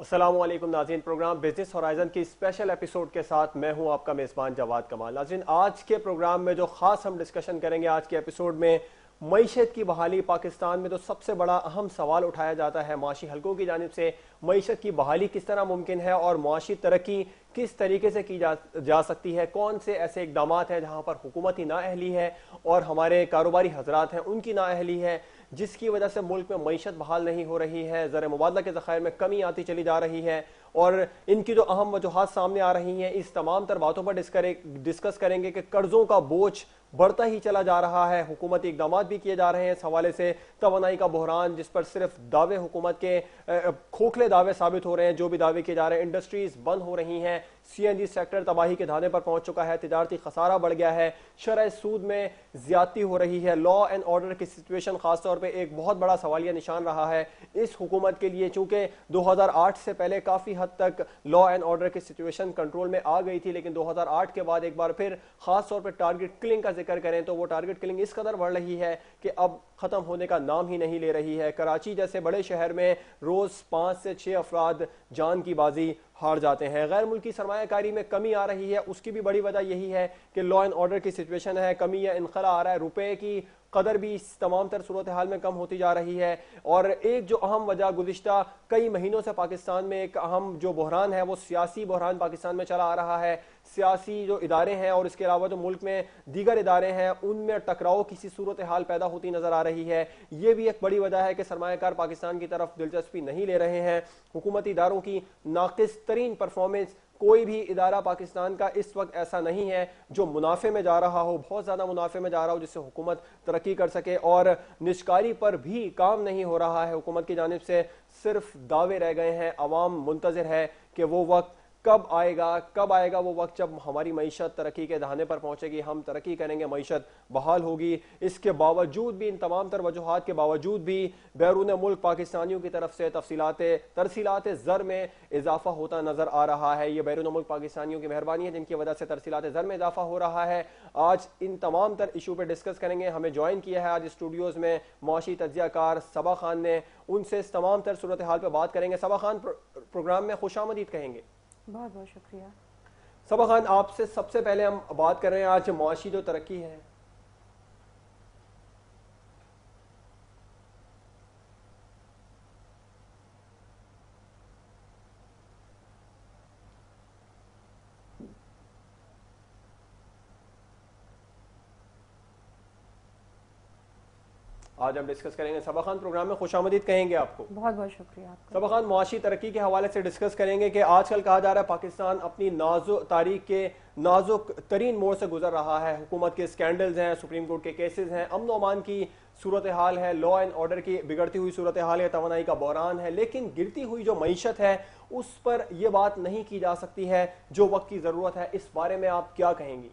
अस्सलाम वालेकुम नाज़रीन, प्रोग्राम बिजनेस होराइजन की स्पेशल एपिसोड के साथ मैं हूं आपका मेज़बान जवाद कमाल। नाज़रीन, आज के प्रोग्राम में जो ख़ास हम डिस्कशन करेंगे आज के एपिसोड में मईशत की बहाली। पाकिस्तान में तो सबसे बड़ा अहम सवाल उठाया जाता है माशी हलकों की जानिब से, मईशत की बहाली किस तरह मुमकिन है और मुआशी तरक्की किस तरीके से की जा सकती है। कौन से ऐसे इकदाम हैं जहाँ पर हुकूमती नाअहली है और हमारे कारोबारी हजरात हैं उनकी नाअहली है, जिसकी वजह से मुल्क में मईशत बहाल नहीं हो रही है, ज़र मुबादला के ज़खायर में कमी आती चली जा रही है और इनकी जो अहम वजूहात सामने आ रही हैं। इस तमाम तर बातों पर डिस्कस करेंगे कि कर्ज़ों का बोझ बढ़ता ही चला जा रहा है, हुकूमती इकदाम भी किए जा रहे हैं इस हवाले से। तवानाई का बहरान जिस पर सिर्फ दावे हुकूमत के खोखले दावे साबित हो रहे हैं, जो भी दावे किए जा रहे हैं, इंडस्ट्रीज बंद हो रही हैं, CNG सेक्टर तबाही के धाने पर पहुंच चुका है, तिजारती खसारा बढ़ गया है, शरह सूद में ज्यादती हो रही है, लॉ एंड ऑर्डर की सिचुएशन खासतौर पर एक बहुत बड़ा सवालिया निशान रहा है इस हुकूमत के लिए। चूंकि 2008 से पहले काफी हद तक लॉ एंड ऑर्डर की सिचुएशन कंट्रोल में आ गई थी, लेकिन 2008 के बाद एक बार फिर खासतौर पर टारगेट किलिंग का जिक्र करें तो वो टारगेट किलिंग इस कदर बढ़ रही है कि अब खत्म होने का नाम ही नहीं ले रही है। कराची जैसे बड़े शहर में रोज 5 से 6 अफराद जान की बाजी हार जाते हैं। गैर मुल्की सरमायाकारी में कमी आ रही है, उसकी भी बड़ी वजह यही है कि लॉ एंड ऑर्डर की सिचुएशन है, कमी या इनखला आ रहा है, रुपए की कदर भी इस तमाम तर सूरत हाल में कम होती जा रही है। और एक जो अहम वजह गुज़िश्ता कई महीनों से पाकिस्तान में एक अहम जो बहरान है वो सियासी बहरान पाकिस्तान में चला आ रहा है। सियासी जो इदारे हैं और इसके अलावा जो मुल्क में दीगर इदारे हैं उनमें टकराव किसी सूरत हाल पैदा होती नजर आ रही है। ये भी एक बड़ी वजह है कि सरमायाकार पाकिस्तान की तरफ दिलचस्पी नहीं ले रहे हैं। हुकूमती इदारों की नाकिस तरीन परफॉर्मेंस, कोई भी इदारा पाकिस्तान का इस वक्त ऐसा नहीं है जो मुनाफे में जा रहा हो, बहुत ज्यादा मुनाफे में जा रहा हो जिससे हुकूमत तरक्की कर सके, और निष्कारी पर भी काम नहीं हो रहा है हुकूमत की जानिब से। सिर्फ दावे रह गए हैं, अवाम मुंतज़िर है कि वो वक्त कब आएगा वो वक्त जब हमारी मईशत तरक्की के दहाने पर पहुंचेगी, हम तरक्की करेंगे, मईशत बहाल होगी। इसके बावजूद भी, इन तमाम तर वजूहात के बावजूद भी बैरून मुल्क पाकिस्तानियों की तरफ से तरसीलात ज़र में इजाफा होता नजर आ रहा है। ये बैरून मुल्क पाकिस्तानियों की मेहरबानी है जिनकी वजह से तरसीलात ज़र में इजाफा हो रहा है। आज इन तमाम तर इशू पर डिस्कस करेंगे। हमें ज्वाइन किया है आज स्टूडियोज में मुआशी तज्जियाकार सबा खान ने, उनसे इस तमाम तर सूरत हाल पर बात करेंगे। सबा खान, प्रोग्राम में खुशामदीद कहेंगे। बहुत बहुत शुक्रिया। सबा खान, आपसे सबसे पहले हम बात कर रहे हैं आज मुआशी जो तरक्की है, आज हम डिस्कस करेंगे। सबा खान, प्रोग्राम में खुशामदीद कहेंगे आपको। बहुत बहुत शुक्रिया आपका। सबा खान, मुआशी तरक्की के हवाले से डिस्कस करेंगे कि आजकल कहा जा रहा है पाकिस्तान अपनी नाजुक तारीख के नाजुक तरीन मोड़ से गुजर रहा है। हुकूमत के स्कैंडल्स हैं, सुप्रीम कोर्ट के केसेस हैं, अमन अमान की सूरत हाल है, लॉ एंड ऑर्डर की बिगड़ती हुई सूरत हाल है, तवानाई का बहरान है, लेकिन गिरती हुई जो मईशत है उस पर यह बात नहीं की जा सकती है जो वक्त की ज़रूरत है। इस बारे में आप क्या कहेंगी?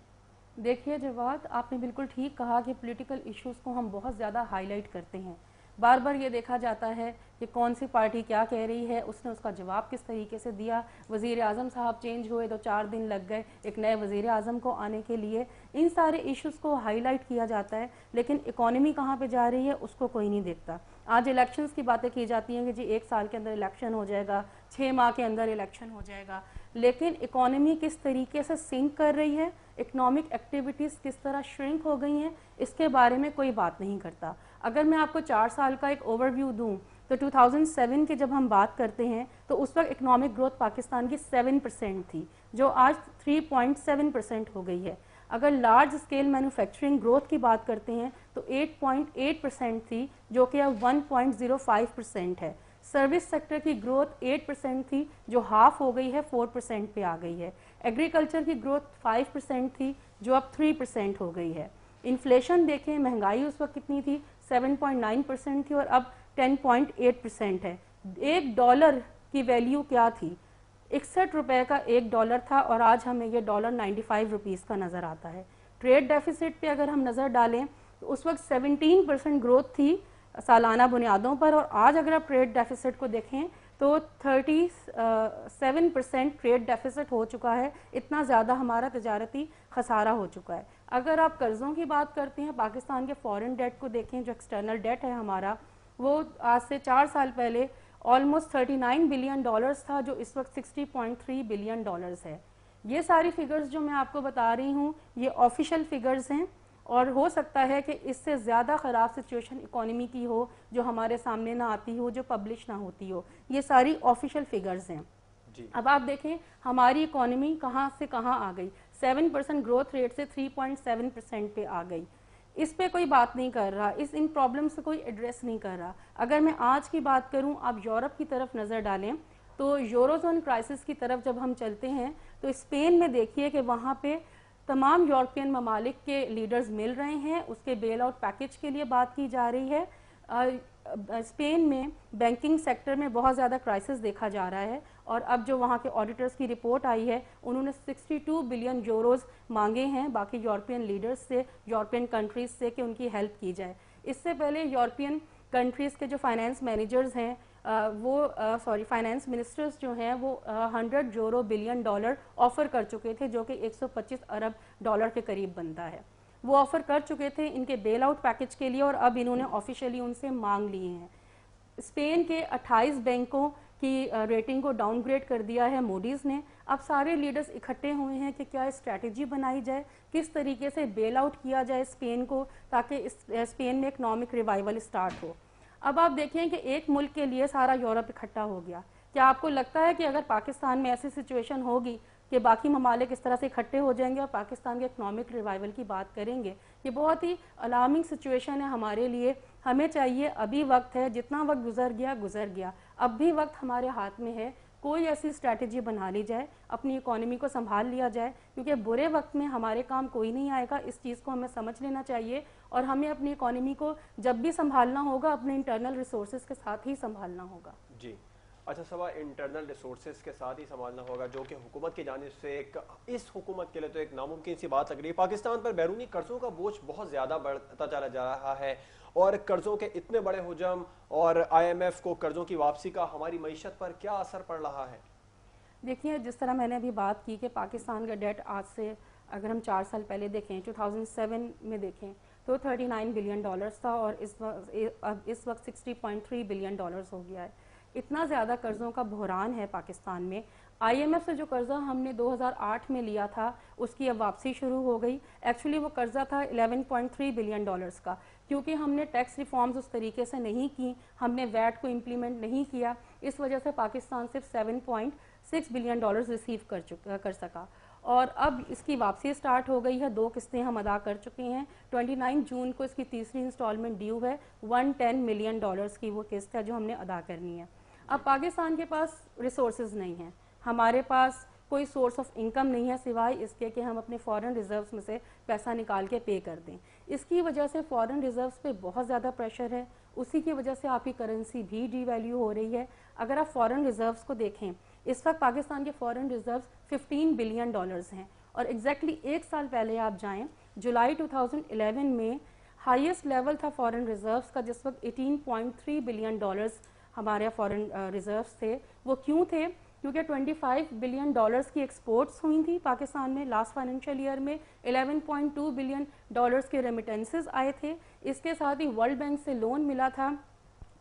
देखिए जवाद, आपने बिल्कुल ठीक कहा कि पॉलिटिकल इश्यूज़ को हम बहुत ज़्यादा हाईलाइट करते हैं। बार बार ये देखा जाता है कि कौन सी पार्टी क्या कह रही है, उसने उसका जवाब किस तरीके से दिया। वज़ीर आज़म साहब चेंज हुए तो 4 दिन लग गए एक नए वज़ीर आज़म को आने के लिए। इन सारे इश्यूज़ को हाईलाइट किया जाता है, लेकिन इकॉनमी कहाँ पे जा रही है उसको कोई नहीं देखता। आज इलेक्शंस की बातें की जाती हैं कि जी 1 साल के अंदर इलेक्शन हो जाएगा, 6 माह के अंदर इलेक्शन हो जाएगा, लेकिन इकॉनमी किस तरीके से सिंक कर रही है, इकोनॉमिक एक्टिविटीज़ किस तरह श्रिंक हो गई हैं, इसके बारे में कोई बात नहीं करता। अगर मैं आपको 4 साल का एक ओवरव्यू दूं तो 2007 की जब हम बात करते हैं तो उस वक्त इकोनॉमिक ग्रोथ पाकिस्तान की 7% थी, जो आज 3.7% हो गई है। अगर लार्ज स्केल मैन्युफैक्चरिंग ग्रोथ की बात करते हैं तो 8.8% थी, जो कि अब 1.05% है। सर्विस सेक्टर की ग्रोथ 8% थी, जो हाफ हो गई है, 4% पे आ गई है। एग्रीकल्चर की ग्रोथ 5% थी, जो अब 3% हो गई है। इन्फ्लेशन देखें, महंगाई उस वक्त कितनी थी, 7.9% थी और अब 10.8% है। $1 की वैल्यू क्या थी, 61 रुपए का $1 था और आज हमें ये $95 का नज़र आता है। ट्रेड डेफिसिट पे अगर हम नज़र डालें तो उस वक्त 17% ग्रोथ थी सालाना बुनियादों पर, और आज अगर आप ट्रेड डेफिसिट को देखें तो 37% ट्रेड डेफिसिट हो चुका है। इतना ज़्यादा हमारा तजारती खसारा हो चुका है। अगर आप कर्ज़ों की बात करते हैं, पाकिस्तान के फॉरेन डेट को देखें, जो एक्सटर्नल डेट है हमारा, वो आज से 4 साल पहले ऑलमोस्ट 39 बिलियन डॉलर्स था, जो इस वक्त 60.3 बिलियन डॉलर्स है। ये सारी फिगर्स जो मैं आपको बता रही हूँ ये ऑफिशियल फिगर्स हैं, और हो सकता है कि इससे ज़्यादा ख़राब सिचुएशन इकोनॉमी की हो जो हमारे सामने ना आती हो, जो पब्लिश ना होती हो। ये सारी ऑफिशियल फिगर्स हैं। अब आप देखें हमारी इकोनॉमी कहाँ से कहाँ आ गई, 7% ग्रोथ रेट से 3.7% पे आ गई। इस पे कोई बात नहीं कर रहा, इन प्रॉब्लम से कोई एड्रेस नहीं कर रहा। अगर मैं आज की बात करूं, आप यूरोप की तरफ नज़र डालें तो यूरोजोन क्राइसिस की तरफ जब हम चलते हैं तो स्पेन में देखिए कि वहाँ पे तमाम यूरोपियन ममालिक के लीडर्स मिल रहे हैं, उसके बेल आउट पैकेज के लिए बात की जा रही है। स्पेन में बैंकिंग सेक्टर में बहुत ज़्यादा क्राइसिस देखा जा रहा है, और अब जो वहाँ के ऑडिटर्स की रिपोर्ट आई है उन्होंने 62 बिलियन यूरोज मांगे हैं बाकी यूरोपियन लीडर्स से, यूरोपियन कंट्रीज से, कि उनकी हेल्प की जाए। इससे पहले यूरोपियन कंट्रीज़ के जो फाइनेंस मैनेजर्स हैं फाइनेंस मिनिस्टर्स जो हैं वो 100 बिलियन डॉलर ऑफ़र कर चुके थे, जो कि 125 अरब डॉलर के करीब बनता है। वो ऑफ़र कर चुके थे इनके बेल आउट पैकेज के लिए, और अब इन्होंने ऑफिशियली उनसे मांग लिए हैं। स्पेन के 28 बैंकों की रेटिंग को डाउनग्रेड कर दिया है मूडीज़ ने। अब सारे लीडर्स इकट्ठे हुए हैं कि क्या स्ट्रैटेजी बनाई जाए, किस तरीके से बेल आउट किया जाए स्पेन को, ताकि स्पेन में इकनॉमिक रिवाइवल स्टार्ट हो। अब आप देखें कि एक मुल्क के लिए सारा यूरोप इकट्ठा हो गया। क्या आपको लगता है कि अगर पाकिस्तान में ऐसी सिचुएशन होगी कि बाकी ममालिक इस तरह से इकट्ठे हो जाएंगे और पाकिस्तान के इकनॉमिक रिवाइवल की बात करेंगे? ये बहुत ही अलार्मिंग सिचुएशन है हमारे लिए। हमें चाहिए, अभी वक्त है, जितना वक्त गुजर गया, अब भी वक्त हमारे हाथ में है, कोई ऐसी स्ट्रैटेजी बना ली जाए, अपनी इकोनॉमी को संभाल लिया जाए, क्योंकि बुरे वक्त में हमारे काम कोई नहीं आएगा। इस चीज़ को हमें समझ लेना चाहिए, और हमें अपनी इकोनॉमी को जब भी संभालना होगा अपने इंटरनल रिसोर्सेज के साथ ही संभालना होगा। जी अच्छा, सवा इंटरनल रिसोर्सेज के साथ ही संभालना होगा, जो कि हुकूमत की जानिब से इस हुकूमत के लिए तो एक नामुमकिन सी बात लग रही है। पाकिस्तान पर बैरूनी कर्जों का बोझ बहुत ज़्यादा बढ़ता चला जा रहा है, और कर्जों के इतने बड़े हुजम और IMF को कर्जों की वापसी का हमारी मईशत पर क्या असर पड़ रहा है? देखिए, जिस तरह मैंने अभी बात की कि पाकिस्तान का डेट आज से अगर हम 4 साल पहले देखें, 2007 में देखें तो 39 बिलियन डॉलर्स था, और इस वक्त 60.3 बिलियन डॉलर्स हो गया है। इतना ज़्यादा कर्ज़ों का बहरान है पाकिस्तान में। IMF से जो कर्ज़ा हमने 2008 में लिया था उसकी अब वापसी शुरू हो गई। एक्चुअली वो कर्ज़ा था 11.3 बिलियन डॉलर्स का, क्योंकि हमने टैक्स रिफॉर्म्स उस तरीके से नहीं की, हमने वैट को इम्प्लीमेंट नहीं किया, इस वजह से पाकिस्तान सिर्फ 7.6 बिलियन डॉलर्स रिसीव कर सका। और अब इसकी वापसी स्टार्ट हो गई है, 2 किस्तें हम अदा कर चुके हैं। 29 जून को इसकी तीसरी इंस्टॉलमेंट ड्यू है, 110 मिलियन डॉलर्स की वो किस्त है जो हमने अदा करनी है। अब पाकिस्तान के पास रिसोर्सेज नहीं हैं, हमारे पास कोई सोर्स ऑफ इनकम नहीं है सिवाय इसके कि हम अपने फॉरेन रिजर्व्स में से पैसा निकाल के पे कर दें। इसकी वजह से फॉरेन रिजर्व्स पे बहुत ज़्यादा प्रेशर है, उसी की वजह से आपकी करेंसी भी डीवैल्यू हो रही है। अगर आप फॉरेन रिजर्व्स को देखें, इस वक्त पाकिस्तान के फॉरेन रिजर्व्स 15 बिलियन डॉलर्स हैं, और एग्जैक्टली 1 साल पहले आप जाएं, जुलाई 2011 में हाईएस्ट लेवल था फॉरेन रिजर्व्स का, जिस वक्त 18.3 बिलियन डॉलर्स हमारे फॉरेन रिजर्व्स थे। वो क्यों थे? क्योंकि 25 बिलियन डॉलर्स की एक्सपोर्ट्स हुई थी पाकिस्तान में लास्ट फाइनेंशियल ईयर में, 11.2 बिलियन डॉलर्स के रेमिटेंसेस आए थे। इसके साथ ही वर्ल्ड बैंक से लोन मिला था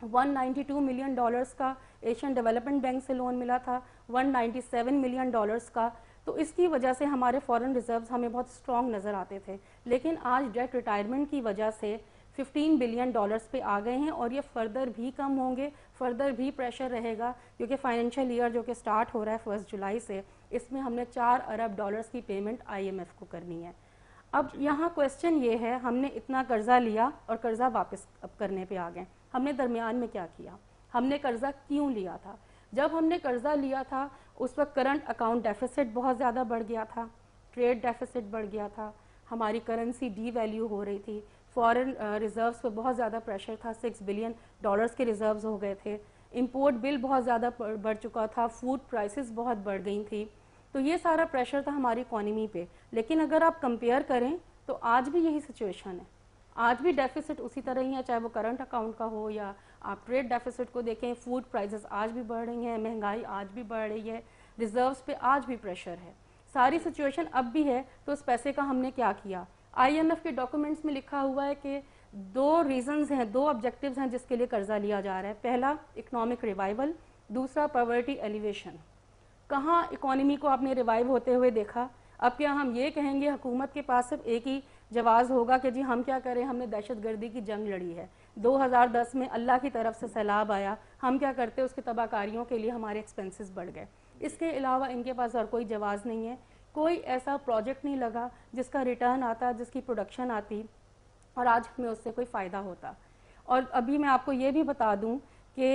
192 मिलियन डॉलर्स का, एशियन डेवलपमेंट बैंक से लोन मिला था 197 मिलियन डॉलर्स का। तो इसकी वजह से हमारे फॉरेन रिजर्व्स हमें बहुत स्ट्रॉन्ग नज़र आते थे, लेकिन आज डेट रिटायरमेंट की वजह से 15 बिलियन डॉलर्स पे आ गए हैं, और ये फर्दर भी कम होंगे, फर्दर भी प्रेशर रहेगा, क्योंकि फाइनेंशियल ईयर जो कि स्टार्ट हो रहा है 1 जुलाई से, इसमें हमने 4 अरब डॉलर्स की पेमेंट IMF को करनी है। अब यहाँ क्वेश्चन ये है, हमने इतना कर्जा लिया और कर्जा वापस अब करने पे आ गए, हमने दरमियान में क्या किया? हमने कर्जा क्यों लिया था? जब हमने कर्जा लिया था उस वक्त करंट अकाउंट डेफिसिट बहुत ज़्यादा बढ़ गया था, ट्रेड डेफिसिट बढ़ गया था, हमारी करेंसी डी वैल्यू हो रही थी, फॉरेन रिजर्व्स पे बहुत ज़्यादा प्रेशर था, 6 बिलियन डॉलर्स के रिजर्व्स हो गए थे, इंपोर्ट बिल बहुत ज़्यादा बढ़ चुका था, फूड प्राइसेस बहुत बढ़ गई थी। तो ये सारा प्रेशर था हमारी इकोनॉमी पे। लेकिन अगर आप कंपेयर करें तो आज भी यही सिचुएशन है, आज भी डेफिसिट उसी तरह ही है, चाहे वो करंट अकाउंट का हो या आप ट्रेड डेफिसिट को देखें, फूड प्राइसेस आज भी बढ़ रही हैं, महंगाई आज भी बढ़ रही है, रिजर्व्स पे आज भी प्रेशर है, सारी सिचुएशन अब भी है। तो उस पैसे का हमने क्या किया? IMF के डॉक्यूमेंट्स में लिखा हुआ है कि दो रीजंस हैं, दो ऑब्जेक्टिव्स हैं जिसके लिए कर्जा लिया जा रहा है। पहला इकोनॉमिक रिवाइवल, दूसरा पॉवर्टी एलिवेशन। कहाँ इकोनॉमी को आपने रिवाइव होते हुए देखा? अब क्या हम ये कहेंगे हुकूमत के पास सिर्फ एक ही जवाब होगा कि जी हम क्या करें, हमने दहशतगर्दी की जंग लड़ी है, 2010 में अल्लाह की तरफ से सैलाब आया, हम क्या करते, उसकी तबाहकारियों के लिए हमारे एक्सपेंसेस बढ़ गए। इसके अलावा इनके पास और कोई जवाब नहीं है। कोई ऐसा प्रोजेक्ट नहीं लगा जिसका रिटर्न आता, जिसकी प्रोडक्शन आती और आज हमें उससे कोई फ़ायदा होता। और अभी मैं आपको ये भी बता दूं कि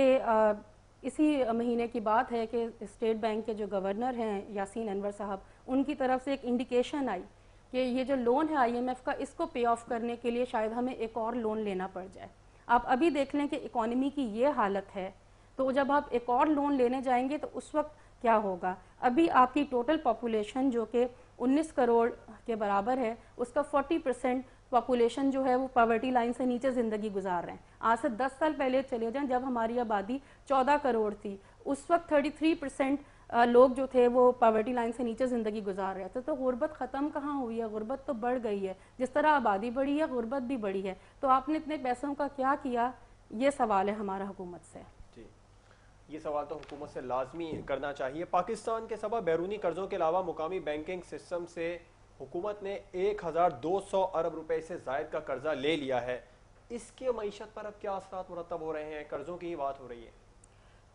इसी महीने की बात है कि स्टेट बैंक के जो गवर्नर हैं यासीन अनवर साहब, उनकी तरफ से एक इंडिकेशन आई कि ये जो लोन है IMF का, इसको पे ऑफ करने के लिए शायद हमें एक और लोन लेना पड़ जाए। आप अभी देख लें कि इकोनॉमी की ये हालत है, तो जब आप एक और लोन लेने जाएंगे तो उस वक्त क्या होगा? अभी आपकी टोटल पॉपुलेशन जो कि 19 करोड़ के बराबर है, उसका 40% पॉपुलेशन जो है वो पॉवर्टी लाइन से नीचे ज़िंदगी गुजार रहे हैं। आज से 10 साल पहले चले जाएं, जब हमारी आबादी 14 करोड़ थी, उस वक्त 33% लोग जो थे वो पॉवर्टी लाइन से नीचे ज़िंदगी गुजार रहे थे। तो गुर्बत ख़त्म कहाँ हुई है? गुर्बत तो बढ़ गई है। जिस तरह आबादी बढ़ी है, गुर्बत भी बढ़ी है। तो आपने इतने पैसों का क्या किया? ये सवाल है हमारा हुकूमत से। जी, ये सवाल तो हुकूमत से लाजमी करना चाहिए। पाकिस्तान के सबा बैरूनी कर्जों के अलावा मुकामी बैंकिंग सिस्टम से हुकूमत ने 1200 अरब रुपए से जायद का कर्जा ले लिया है। इसके मईशत पर अब क्या असरात मुरतब हो रहे हैं? कर्जों की ही बात हो रही है।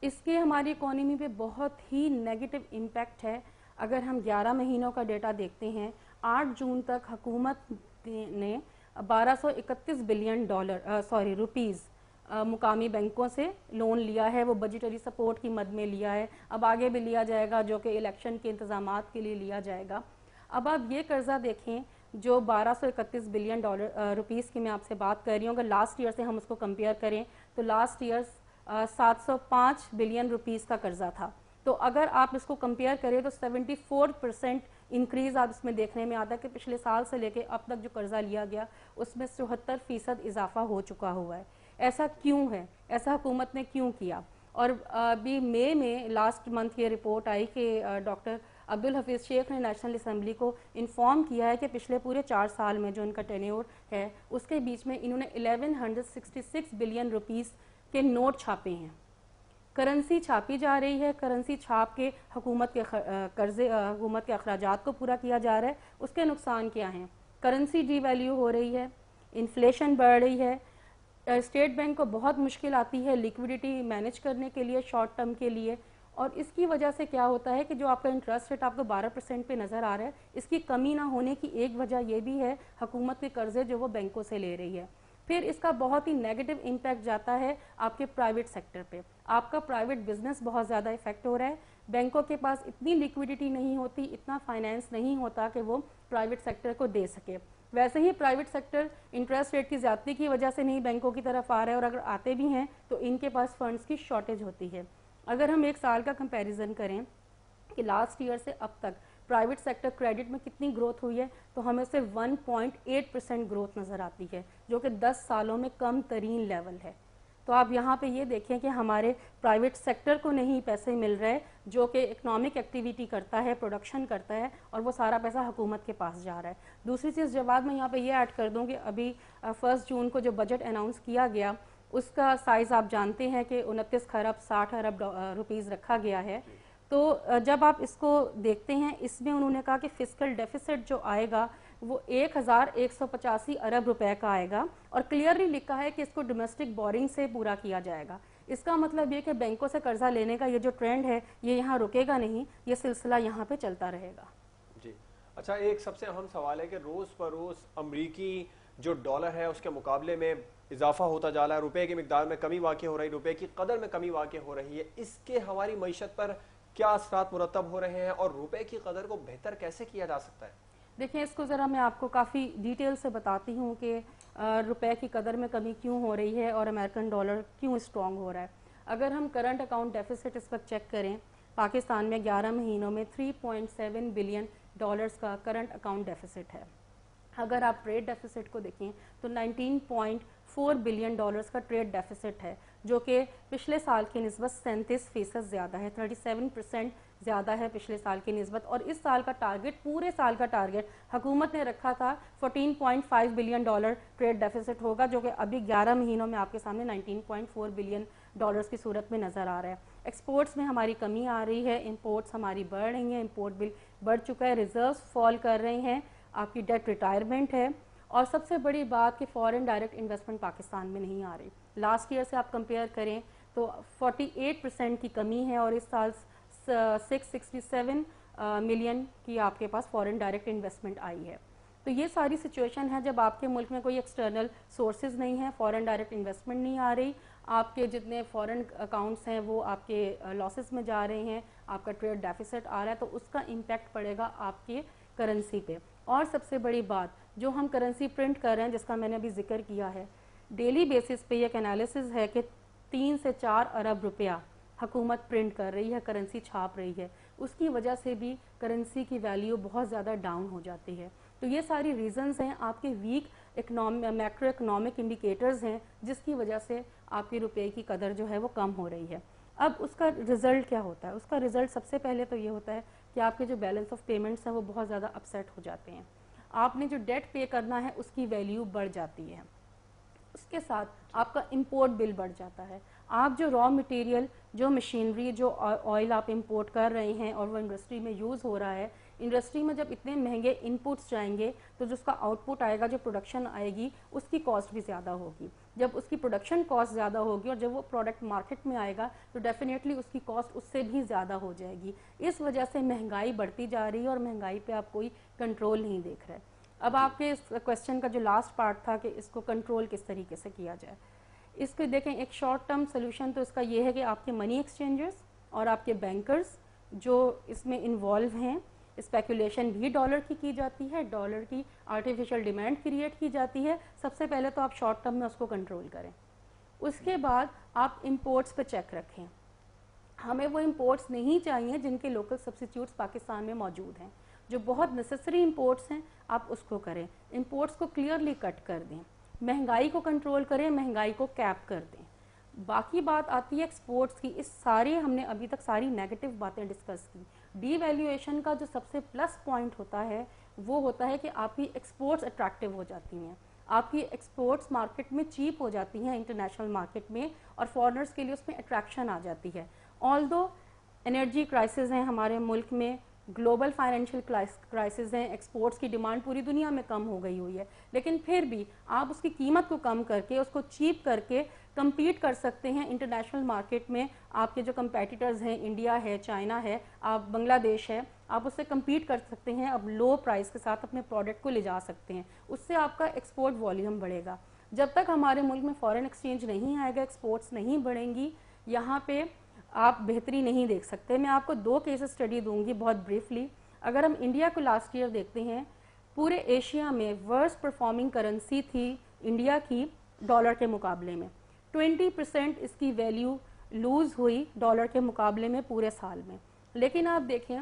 इसके हमारी इकोनॉमी पे बहुत ही नेगेटिव इम्पैक्ट है। अगर हम 11 महीनों का डेटा देखते हैं, 8 जून तक हुकूमत ने 1231 बिलियन रुपीज़ मुकामी बैंकों से लोन लिया है। वो बजटरी सपोर्ट की मद में लिया है, अब आगे भी लिया जाएगा, जो कि इलेक्शन के इंतजामात के लिए लिया जाएगा। अब आप ये कर्जा देखें जो 1231 बिलियन रुपीज़ की मैं आपसे बात कर रही हूँ, अगर लास्ट ईयर से हम उसको कंपेयर करें तो लास्ट ईयर 705 बिलियन रुपीज़ का कर्जा था। तो अगर आप इसको कंपेयर करें तो 74% इंक्रीज़ आप इसमें देखने में आता है कि पिछले साल से लेके अब तक जो कर्जा लिया गया उसमें 74% इजाफा हो चुका हुआ है। ऐसा क्यों है? ऐसा हुकूमत ने क्यों किया? और अभी मई में लास्ट मंथ ये रिपोर्ट आई कि डॉक्टर अब्दुल हफीज़ शेख ने नेशनल असम्बली को इन्फॉर्म किया है कि पिछले पूरे 4 साल में जो इनका टेन्योर है उसके बीच में इन्होंने 1166 बिलियन रुपीज़ के नोट छापे हैं। करेंसी छापी जा रही है, करेंसी छाप के हुकूमत के अखराजात को पूरा किया जा रहा है। उसके नुकसान क्या हैं? करेंसी डीवैल्यू हो रही है, इन्फ्लेशन बढ़ रही है, स्टेट बैंक को बहुत मुश्किल आती है लिक्विडिटी मैनेज करने के लिए शॉर्ट टर्म के लिए। और इसकी वजह से क्या होता है कि जो आपका इंटरेस्ट रेट आपको 12% पे नज़र आ रहा है, इसकी कमी ना होने की एक वजह यह भी है हुकूमत के कर्जे जो वो बैंकों से ले रही है। फिर इसका बहुत ही नेगेटिव इम्पैक्ट जाता है आपके प्राइवेट सेक्टर पे। आपका प्राइवेट बिजनेस बहुत ज़्यादा इफेक्ट हो रहा है। बैंकों के पास इतनी लिक्विडिटी नहीं होती, इतना फाइनेंस नहीं होता कि वो प्राइवेट सेक्टर को दे सके। वैसे ही प्राइवेट सेक्टर इंटरेस्ट रेट की ज़्यादती की वजह से नहीं बैंकों की तरफ आ रहा है, और अगर आते भी हैं तो इनके पास फंड्स की शॉर्टेज होती है। अगर हम एक साल का कंपैरिजन करें कि लास्ट ईयर से अब तक प्राइवेट सेक्टर क्रेडिट में कितनी ग्रोथ हुई है, तो हमें सिर्फ 1.8% ग्रोथ नज़र आती है, जो कि 10 सालों में कम तरीन लेवल है। तो आप यहाँ पे ये देखें कि हमारे प्राइवेट सेक्टर को नहीं पैसे मिल रहे जो कि इकोनॉमिक एक्टिविटी करता है, प्रोडक्शन करता है, और वो सारा पैसा हुकूमत के पास जा रहा है। दूसरी चीज़ जवाब मैं यहाँ पे ये ऐड कर दूँ कि अभी 1 जून को जो बजट अनाउंस किया गया उसका साइज़ आप जानते हैं कि 29 खरब 60 अरब रुपीज़ रखा गया है। तो जब आप इसको देखते हैं, इसमें उन्होंने कहा कि फिस्कल डेफिसिट जो आएगा वो 1185 अरब रुपए का आएगा, और क्लियरली लिखा है कि इसको डोमेस्टिक बोरिंग से पूरा किया जाएगा। इसका मतलब ये कि बैंकों से कर्जा लेने का ये जो ट्रेंड है ये यहाँ रुकेगा नहीं, ये सिलसिला यहाँ पे चलता रहेगा। जी अच्छा, एक सबसे अहम सवाल है कि रोज़ बरोज़ अमरीकी जो डॉलर है उसके मुकाबले में इजाफा होता जा रहा है, रुपए की मिकदार में कमी वाक़ई हो रही है, रुपए की कदर में कमी वाक़ई हो रही है। इसके हमारी मईशत पर क्या असरात मुरतब हो रहे हैं और रुपए की कदर को बेहतर कैसे किया जा सकता है? देखिए, इसको ज़रा मैं आपको काफ़ी डिटेल से बताती हूँ कि रुपए की कदर में कमी क्यों हो रही है और अमेरिकन डॉलर क्यों स्ट्रॉन्ग हो रहा है। अगर हम करंट अकाउंट डेफिसिट इस वक्त चेक करें, पाकिस्तान में 11 महीनों में 3.7 बिलियन डॉलर्स का करंट अकाउंट डेफिसिट है। अगर आप ट्रेड डेफिसिट को देखें तो 19.4 बिलियन डॉलर्स का ट्रेड डेफिसिट है, जो कि पिछले साल की निस्बत 37% ज़्यादा है, 37% زیادہ ہے پچھلے سال کی نسبت, اور اس سال کا ٹارگٹ, پورے سال کا ٹارگٹ حکومت نے رکھا تھا 14.5 بلین ڈالر ٹریڈ ڈیفیسٹ ہوگا, جو کہ ابھی 11 مہینوں میں آپ کے سامنے 19.4 بلین ڈالرز کی صورت میں نظر آ رہا ہے. ایکسپورٹس میں ہماری کمی آ رہی ہے, امپورٹس ہماری بڑھ رہی ہیں, امپورٹ بل بڑھ چکا ہے, ریزروز فال کر رہے ہیں, آپ کی ڈیٹ ریٹائرمنٹ ہے, اور سب سے بڑی بات کہ فورن ڈائریکٹ انویسٹمنٹ پاکستان میں نہیں آ رہی. لاسٹ ایئر سے آپ کمپیئر کریں تو 48% کی کمی ہے, اور اس سال 667 ملین کی آپ کے پاس فورن ڈائریکٹ انویسٹمنٹ آئی ہے. تو یہ ساری سچویشن ہے جب آپ کے ملک میں کوئی ایکسٹرنل سورسز نہیں ہیں, فورن ڈائریکٹ انویسٹمنٹ نہیں آ رہی, آپ کے جتنے فورن اکاؤنٹس ہیں وہ آپ کے لاسز میں جا رہے ہیں, آپ کا ٹریڈ ڈیفیسٹ آ رہا ہے, تو اس کا امپیکٹ پڑے گا آپ کے کرنسی پہ. اور سب سے بڑی بات, جو ہم کرنسی پرنٹ کر رہے ہیں جس کا میں نے ابھی ذکر کیا ہے, ڈیلی بیسس پہ ایک انالیسز ہے کہ 3 سے 4 ارب روپیہ حکومت پرنٹ کر رہی ہے, کرنسی چھاپ رہی ہے, اس کی وجہ سے بھی کرنسی کی ویلیو بہت زیادہ ڈاؤن ہو جاتی ہے. تو یہ ساری ریزنز ہیں, آپ کے ویک میکرو اکنامک انڈیکیٹرز ہیں جس کی وجہ سے آپ کی روپے کی قدر جو ہے وہ کم ہو رہی ہے. اب اس کا رزلٹ کیا ہوتا ہے؟ اس کا رزلٹ سب سے پہلے تو یہ ہوتا ہے کہ آپ کے جو بیلنس آف پیمنٹس ہیں وہ بہت زیادہ اپسیٹ ہو جاتے ہیں, آپ نے جو ڈیٹ پے کرنا ہے اس کی ویلیو بڑھ جاتی ہے, اس کے ساتھ آپ کا امپورٹ بل بڑھ جاتا ہے, آپ جو را مٹیریل, جو مشینری, جو آئل آپ امپورٹ کر رہے ہیں اور وہ انڈسٹری میں یوز ہو رہا ہے, انڈسٹری میں جب اتنے مہنگے ان پٹس جائیں گے تو جو اس کا آؤٹ پٹ آئے گا, جو پروڈکشن آئے گی, اس کی کاسٹ بھی زیادہ ہوگی. جب اس کی پروڈکشن کاسٹ زیادہ ہوگی اور جب وہ پروڈکٹ مارکیٹ میں آئے گا تو ڈیفینیٹلی اس کی کاسٹ اس سے بھی زیادہ ہو جائے گی. اس وجہ سے مہنگائی بڑھتی جا رہی ہے اور مہنگائی پہ آپ کوئی کنٹرول نہیں دیکھ رہے. اب آپ کے اس کویسچن کا جو لاسٹ پارٹ تھا کہ اس کو کنٹرول کس طریقے سے کیا جائے, اس کو دیکھیں ایک شارٹ ٹرم سولوشن تو اس کا یہ ہے کہ آپ کے منی ایکسچینجرز اور آپ کے بینکرز جو اس میں انوالو ہیں, اسپیکولیشن بھی ڈالر کی جاتی ہے, ڈالر کی آرٹیفیشل ڈیمانڈ کریٹ کی جاتی ہے. سب سے پہلے تو آپ شارٹ ٹرم میں اس کو کنٹرول کریں, اس کے بعد آپ امپورٹس پہ چیک رکھیں. ہمیں وہ امپورٹس نہیں چاہیے جن کے لوکل سبسٹیٹیوٹس پاکستان میں موجود ہیں, جو بہت نیسیسری امپورٹس ہیں آپ اس کو کریں, امپورٹس کو کلیئرلی کٹ کر دیں, مہنگائی کو کنٹرول کریں, مہنگائی کو کیپ کر دیں. باقی بات آتی ہے ایکسپورٹس کی. اس سارے ہم نے ابھی تک ساری نیگیٹو باتیں ڈسکس کی. ڈی ویلیویشن کا جو سب سے پلس پوائنٹ ہوتا ہے وہ ہوتا ہے کہ آپ کی ایکسپورٹس اٹریکٹیو ہو جاتی ہیں, آپ کی ایکسپورٹس مارکیٹ میں چیپ ہو جاتی ہیں انٹرنیشنل مارکیٹ میں, اور فارنرز کے لیے اس میں اٹریکشن آ جاتی ہے. آلدو انرجی کرائسس ہیں ہمارے ملک میں, گلوبل فائنینشیل کرائسس ہیں, ایکسپورٹس کی ڈیمانڈ پوری دنیا میں کم ہو گئی ہوئی ہے, لیکن پھر بھی آپ اس کی قیمت کو کم کر کے, اس کو چیپ کر کے کمپیٹ کر سکتے ہیں انٹرنیشنل مارکیٹ میں. آپ کے جو کمپیٹیٹرز ہیں, انڈیا ہے, چائنا ہے, آپ بنگلہ دیش ہے, آپ اس سے کمپیٹ کر سکتے ہیں, اب لو پرائس کے ساتھ اپنے پروڈکٹ کو لے جا سکتے ہیں, اس سے آپ کا ایکسپورٹ والیوم بڑھے گا. جب تک ہمارے ملک میں فارن ایکسچینج نہیں آئے گا, ایکسپورٹس نہیں بڑھیں گی, یہاں پہ آپ بہتری نہیں دیکھ سکتے. میں آپ کو 2 کیس اسٹڈی دوں گی بہت بریفلی. اگر ہم انڈیا کو لاسٹ ایئر دیکھتے ہیں, پورے ایشیا میں ورسٹ پرفارمنگ کرنسی تھی انڈیا کی ڈالر کے مقابلے میں. 20% اس کی ویلیو لوز ہوئی ڈالر کے مقابلے میں پورے سال میں. لیکن آپ دیکھیں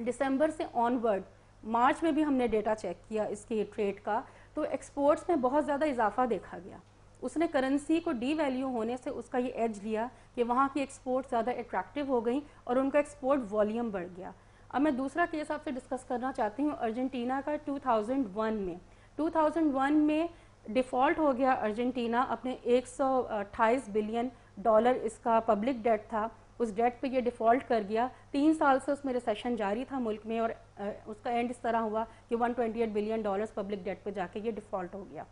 دسمبر سے آن ورڈ, مارچ میں بھی ہم نے ڈیٹا چیک کیا اس کی ٹریڈ کا, تو ایکسپورٹس میں بہت زیادہ اضافہ دیکھا گیا. اس نے کرنسی کو ڈی ویلیو ہونے سے اس کا یہ ایج لیا کہ وہاں کی ایکسپورٹ زیادہ اٹریکٹیو ہو گئیں اور ان کا ایکسپورٹ والیوم بڑھ گیا. اب میں دوسرا کیس آپ سے ڈسکس کرنا چاہتی ہوں ارجنٹینا کا. 2001 میں ڈیفالٹ ہو گیا ارجنٹینا, اپنے 128 بلین ڈالر اس کا پبلک ڈیٹ تھا, اس ڈیٹ پہ یہ ڈیفالٹ کر گیا. 3 سال سے اس میں ریسیشن جاری تھا ملک میں, اور اس کا اینڈ اس طرح ہوا کہ 128 بلین ڈالرز پبلک ڈیٹ پہ جا کے یہ ڈیفالٹ ہو گیا.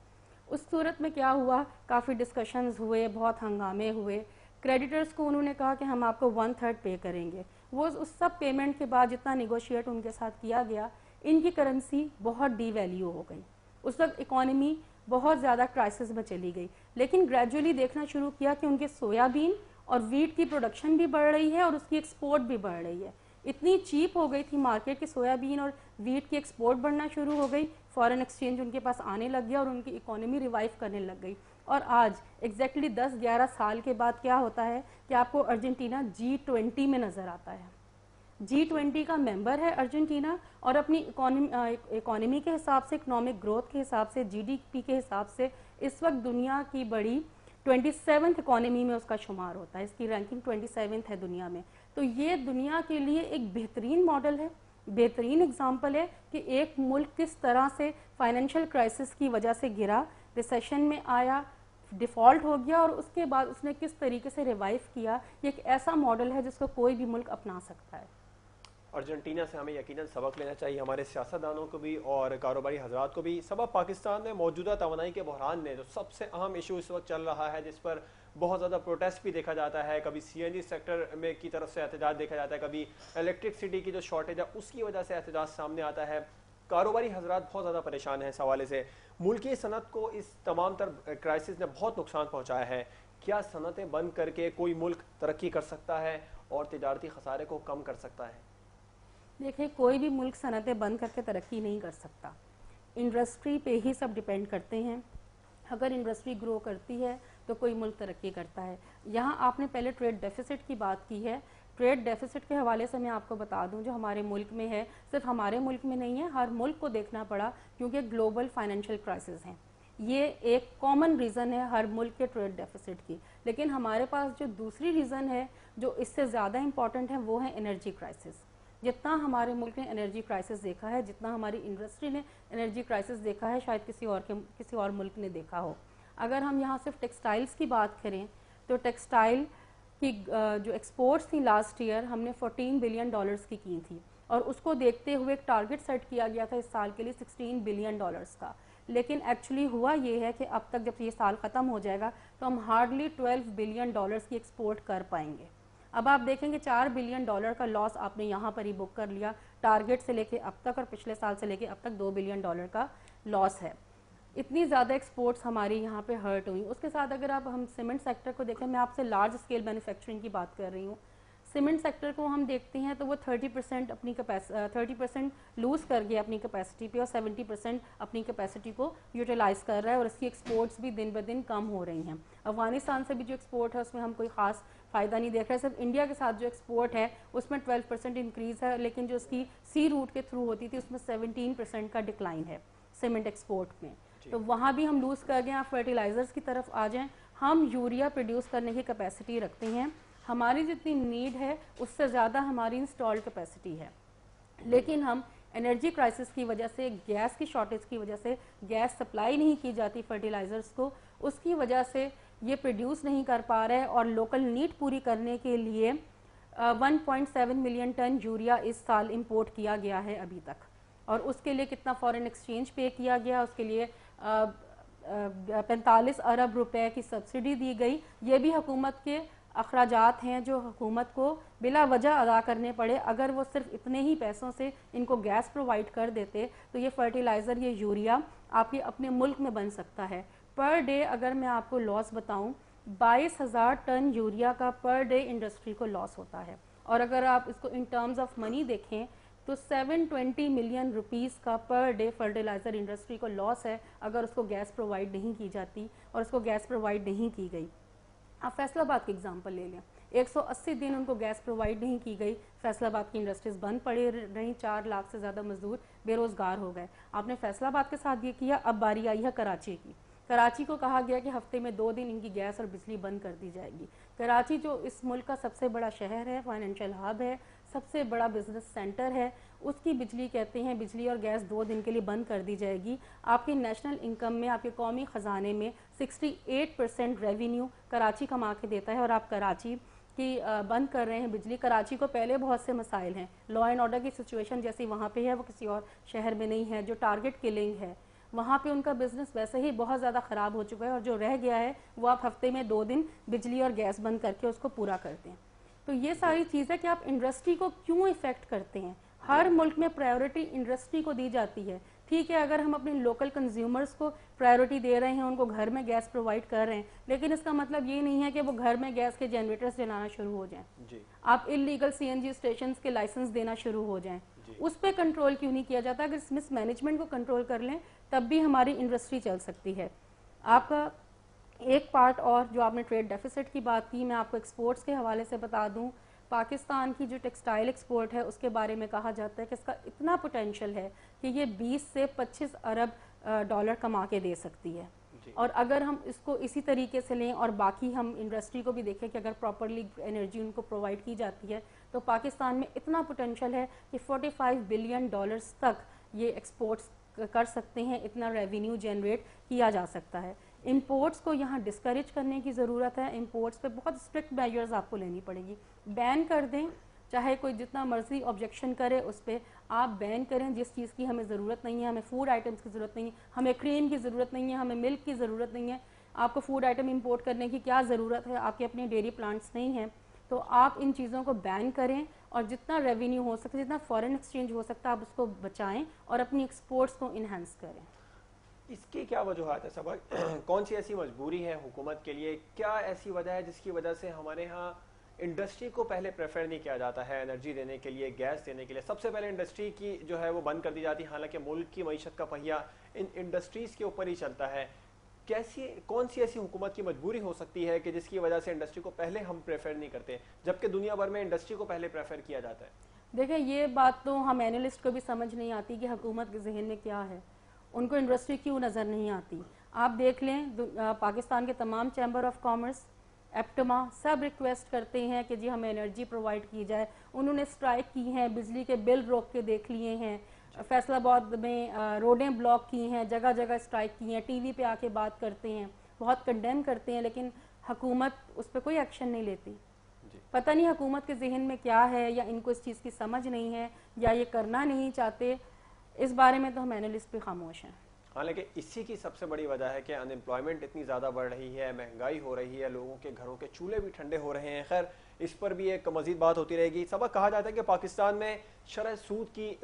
اس صورت میں کیا ہوا, کافی ڈسکشنز ہوئے, بہت ہنگامے ہوئے. کریڈیٹرز کو انہوں نے کہا کہ ہم آپ کو 1/3 پے کریں گے. وہ اس سب پیمنٹ کے بعد جتنا نیگوشیٹ ان کے ساتھ کیا گیا, ان کی کرنسی بہت ڈی ویلیو ہو گئی. اس وقت اکانومی بہت زیادہ کرائسس میں چلی گئی, لیکن گریجولی دیکھنا شروع کیا کہ ان کے سویا بین اور ویٹ کی پروڈکشن بھی بڑھ رہی ہے اور اس کی ایکسپورٹ بھی بڑھ رہی ہے. اتنی چیپ ہو گئی تھی مارکیٹ کہ سویا بین اور ویٹ کی ایکسپورٹ بڑھنا شروع ہو گئی, فارن ایکسچینج ان کے پاس آنے لگ گیا اور ان کی اکانومی ریوائیو کرنے لگ گئی. اور آج ایگزیکٹلی 10-11 سال کے بعد کیا ہوتا ہے کہ آپ کو ارجنٹینا G20 میں نظر آتا ہے. G20 کا ممبر ہے ارجنٹینا, اور اپنی اکانومی کے حساب سے, اکنامک گروتھ کے حساب سے, GDP کے حساب سے اس وقت دنیا کی بڑی 27th इकोनॉमी में उसका शुमार होता है, इसकी रैंकिंग 27th है दुनिया में। तो ये दुनिया के लिए एक बेहतरीन मॉडल है, बेहतरीन एग्जाम्पल है कि एक मुल्क किस तरह से फाइनेंशियल क्राइसिस की वजह से गिरा, रिसेशन में आया, डिफ़ॉल्ट हो गया और उसके बाद उसने किस तरीके से रिवाइव किया। ये एक ऐसा मॉडल है जिसको कोई भी मुल्क अपना सकता है। अर्जेंटीना से हमें यकीनन सबक लेना चाहिए, हमारे सियासतदानों को भी और कारोबारी हजरात को भी। सबब पाकिस्तान में मौजूदा तवानाई के बहरान ने जो सबसे अहम इशू इस वक्त चल रहा है, जिस पर बहुत ज़्यादा प्रोटेस्ट भी देखा जाता है, कभी CNG सेक्टर में की तरफ से एहतजाज देखा जाता है, कभी इलेक्ट्रिसिटी की जो शॉर्टेज है उसकी वजह से एहतजाज सामने आता है। कारोबारी हजरात बहुत ज़्यादा परेशान हैं इस हवाले से। मुल्की सनत को इस तमाम तर क्राइसिस ने बहुत नुकसान पहुँचाया है। क्या सनतें बंद करके कोई मुल्क तरक्की कर सकता है और तिजारती खसारे को कम कर सकता है? देखिए, कोई भी मुल्क सनतें बंद करके तरक्की नहीं कर सकता, इंडस्ट्री पे ही सब डिपेंड करते हैं। अगर इंडस्ट्री ग्रो करती है तो कोई मुल्क तरक्की करता है। यहाँ आपने पहले ट्रेड डेफिसिट की बात की है, ट्रेड डेफिसिट के हवाले से मैं आपको बता दूं जो हमारे मुल्क में है, सिर्फ हमारे मुल्क में नहीं है, हर मुल्क को देखना पड़ा क्योंकि ग्लोबल फाइनेंशियल क्राइसिस है। ये एक कॉमन रीज़न है हर मुल्क के ट्रेड डेफिसिट की। लेकिन हमारे पास जो दूसरी रीज़न है जो इससे ज़्यादा इम्पॉर्टेंट है वो है एनर्जी क्राइसिस। जितना हमारे मुल्क ने एनर्जी क्राइसिस देखा है, जितना हमारी इंडस्ट्री ने एनर्जी क्राइसिस देखा है, शायद किसी और मुल्क ने देखा हो। अगर हम यहाँ सिर्फ टेक्सटाइल्स की बात करें तो टेक्सटाइल की जो एक्सपोर्ट्स थी लास्ट ईयर हमने $14 बिलियन की थी और उसको देखते हुए एक टारगेट सेट किया गया था इस साल के लिए $16 बिलियन का। लेकिन एक्चुअली हुआ ये है कि अब तक जब ये साल ख़त्म हो जाएगा तो हम हार्डली $12 बिलियन की एक्सपोर्ट कर पाएंगे। अब आप देखेंगे $4 बिलियन का लॉस आपने यहाँ पर ही बुक कर लिया, टारगेट से लेके अब तक और पिछले साल से लेके अब तक $2 बिलियन का लॉस है। इतनी ज़्यादा एक्सपोर्ट्स हमारी यहाँ पे हर्ट हुई। उसके साथ अगर आप हम सीमेंट सेक्टर को देखें, मैं आपसे लार्ज स्केल मैन्युफैक्चरिंग की बात कर रही हूँ, सीमेंट सेक्टर को हम देखते हैं तो वो 30% लूज़ कर गया अपनी कैपेसिटी पे और 70% अपनी कैपेसिटी को यूटिलाइज़ कर रहा है और इसकी एक्सपोर्ट्स भी दिन ब दिन कम हो रही हैं। अफगानिस्तान से भी जो एक्सपोर्ट है उसमें हम कोई ख़ास फ़ायदा नहीं देख रहे। सिर्फ इंडिया के साथ जो एक्सपोर्ट है उसमें 12% इंक्रीज़ है, लेकिन जो उसकी सी रूट के थ्रू होती थी उसमें 17% का डिक्लाइन है सीमेंट एक्सपोर्ट में। तो वहाँ भी हम लूज़ कर गए। आप फर्टिलाइज़र्स की तरफ आ जाएँ, हम यूरिया प्रोड्यूस करने की कैपेसिटी रखते हैं, हमारी जितनी नीड है उससे ज़्यादा हमारी इंस्टॉल्ड कैपेसिटी है, लेकिन हम एनर्जी क्राइसिस की वजह से, गैस की शॉर्टेज की वजह से, गैस सप्लाई नहीं की जाती फर्टिलाइज़र्स को, उसकी वजह से ये प्रोड्यूस नहीं कर पा रहे और लोकल नीड पूरी करने के लिए 1.7 मिलियन टन यूरिया इस साल इंपोर्ट किया गया है अभी तक। और उसके लिए कितना फॉरेन एक्सचेंज पे किया गया, उसके लिए 45 अरब रुपए की सब्सिडी दी गई। ये भी हुकूमत के अखराजात हैं जो हुकूमत को बिला वजह अदा करने पड़े। अगर वो सिर्फ इतने ही पैसों से इनको गैस प्रोवाइड कर देते तो ये फर्टिलाइज़र, ये यूरिया आपके अपने मुल्क में बन सकता है। पर डे अगर मैं आपको लॉस बताऊं, 22,000 टन यूरिया का पर डे इंडस्ट्री को लॉस होता है। और अगर आप इसको इन टर्म्स ऑफ मनी देखें तो 720 मिलियन रुपीस का पर डे फर्टिलाइज़र इंडस्ट्री को लॉस है अगर उसको गैस प्रोवाइड नहीं की जाती और उसको गैस प्रोवाइड नहीं की गई। आप फैसलाबाद की एग्जांपल ले लें, 180 दिन उनको गैस प्रोवाइड नहीं की गई, फैसलाबाद की इंडस्ट्रीज बंद पड़ी रहीं, 4 लाख से ज़्यादा मजदूर बेरोज़गार हो गए। आपने फैसलाबाद के साथ ये किया। अब बारी आई है कराची की। कराची को कहा गया कि हफ्ते में 2 दिन इनकी गैस और बिजली बंद कर दी जाएगी। कराची जो इस मुल्क का सबसे बड़ा शहर है, फाइनेंशियल हब है, सबसे बड़ा बिजनेस सेंटर है, उसकी बिजली कहते हैं बिजली और गैस 2 दिन के लिए बंद कर दी जाएगी। आपकी नेशनल इनकम में, आपके कौमी ख़जाने में 68% रेवेन्यू कराची कमा के देता है और आप कराची की बंद कर रहे हैं बिजली। कराची को पहले बहुत से मसाइल हैं, लॉ एंड ऑर्डर की सिचुएशन जैसी वहाँ पे है वो किसी और शहर में नहीं है। जो टारगेट किलिंग है वहाँ पे उनका बिजनेस वैसे ही बहुत ज़्यादा ख़राब हो चुका है और जो रह गया है वो आप हफ्ते में 2 दिन बिजली और गैस बंद करके उसको पूरा करते हैं। तो ये सारी चीज़ें कि आप इंडस्ट्री को क्यों इफ़ेक्ट करते हैं। हर मुल्क में प्रायोरिटी इंडस्ट्री को दी जाती है। ठीक है, अगर हम अपने लोकल कंज्यूमर्स को प्रायोरिटी दे रहे हैं, उनको घर में गैस प्रोवाइड कर रहे हैं, लेकिन इसका मतलब ये नहीं है कि वो घर में गैस के जनरेटर्स जलाना शुरू हो जाएं। आप इलीगल CNG स्टेशंस के लाइसेंस देना शुरू हो जाएं। उस पर कंट्रोल क्यों नहीं किया जाता? अगर मिस मैनेजमेंट को कंट्रोल कर लें तब भी हमारी इंडस्ट्री चल सकती है। आपका एक पार्ट और जो आपने ट्रेड डेफिसिट की बात की, मैं आपको एक्सपोर्ट्स के हवाले से बता दूं, पाकिस्तान की जो टेक्सटाइल एक्सपोर्ट है उसके बारे में कहा जाता है कि इसका इतना पोटेंशियल है कि ये 20 से 25 अरब डॉलर कमा के दे सकती है। اور اگر ہم اس کو اسی طریقے سے لیں اور باقی ہم انڈسٹری کو بھی دیکھیں کہ اگر پراپرلی انرجی ان کو پرووائڈ کی جاتی ہے تو پاکستان میں اتنا پوٹینشیل ہے کہ $45 بلین تک یہ ایکسپورٹس کر سکتے ہیں, اتنا ریونیو جنریٹ کیا جا سکتا ہے. امپورٹس کو یہاں ڈسکریج کرنے کی ضرورت ہے. امپورٹس پہ بہت اسٹرکٹ میجرز آپ کو لینی پڑے گی. بین کر دیں, چاہے کوئی جتنا مرضی آبجیکشن کرے اس پہ آپ بین کریں. جس چیز کی ہمیں ضرورت نہیں ہے, ہمیں فوڈ آئٹمس کی ضرورت نہیں ہے, ہمیں کریم کی ضرورت نہیں ہے, ہمیں ملک کی ضرورت نہیں ہے, آپ کو فوڈ آئٹم امپورٹ کرنے کی کیا ضرورت ہے, آپ کے اپنے ڈیری پلانٹس نہیں ہیں, تو آپ ان چیزوں کو بین کریں اور جتنا ریونیو ہو سکتا ہے, جتنا فارن ایکسچینج ہو سکتا ہے, آپ اس کو بچائیں اور اپنی ایکسپورٹس کو انہینس کریں. اس کی کیا وجوہات ہے صبا؟ کون سی ایسی مجبوری ہے حکومت کے لیے, کیا ایسی وجہ ہے جس کی وجہ سے ہمارے ہاں انڈسٹری کو پہلے پریفر نہیں کیا جاتا ہے انرجی دینے کے لیے, گیس دینے کے لیے؟ سب سے پہلے انڈسٹری کی جو ہے وہ بند کر دی جاتی ہے, حالانکہ ملک کی معیشت کا پہیہ ان انڈسٹریز کے اوپر ہی چلتا ہے. کون سی ایسی حکومت کی مجبوری ہو سکتی ہے کہ جس کی وجہ سے انڈسٹری کو پہلے ہم پریفر نہیں کرتے, جبکہ دنیا بھر میں انڈسٹری کو پہلے پریفر کیا جاتا ہے؟ دیکھیں, یہ بات تو ہم اینالسٹ کو بھی سمجھ نہیں آتی کہ حکومت کے ذہن میں کیا ہے, ان کو انڈسٹری کیوں نظر نہیں آتی. آپ دیکھ لیں پاکستان کے تمام chamber of commerce, APTMA, sub request کرتے ہیں کہ جی ہمیں انرجی پرووائڈ کی جائے. انہوں نے اسٹرائک کی ہیں, بجلی کے بل روک کے دیکھ لیے ہیں, فیصل آباد میں روڈیں بلاک کی ہیں, جگہ جگہ اسٹرائک کی ہیں, ٹی وی پہ آ کے بات کرتے ہیں, بہت کنڈیم کرتے ہیں, لیکن حکومت اس پہ کوئی ایکشن نہیں لیتی. پتہ نہیں حکومت کے ذہن میں کیا ہے, یا ان کو اس چیز کی سمجھ نہیں ہے, یا یہ کرنا نہیں چاہتے. اس بارے میں تو ہم اینالسٹ بھی خاموش ہیں. حالانکہ اسی کی سب سے بڑی وجہ ہے کہ ان امپلائمنٹ اتنی زیادہ بڑھ رہی ہے, مہنگائی ہو رہی ہے, لوگوں کے گھروں کے چولہے بھی ٹھنڈے ہو رہے ہیں. خیر, اس پر بھی ایک مزید بات ہوتی رہے گی. سبق کہا جاتا ہے کہ پاکستان میں شرح سود کی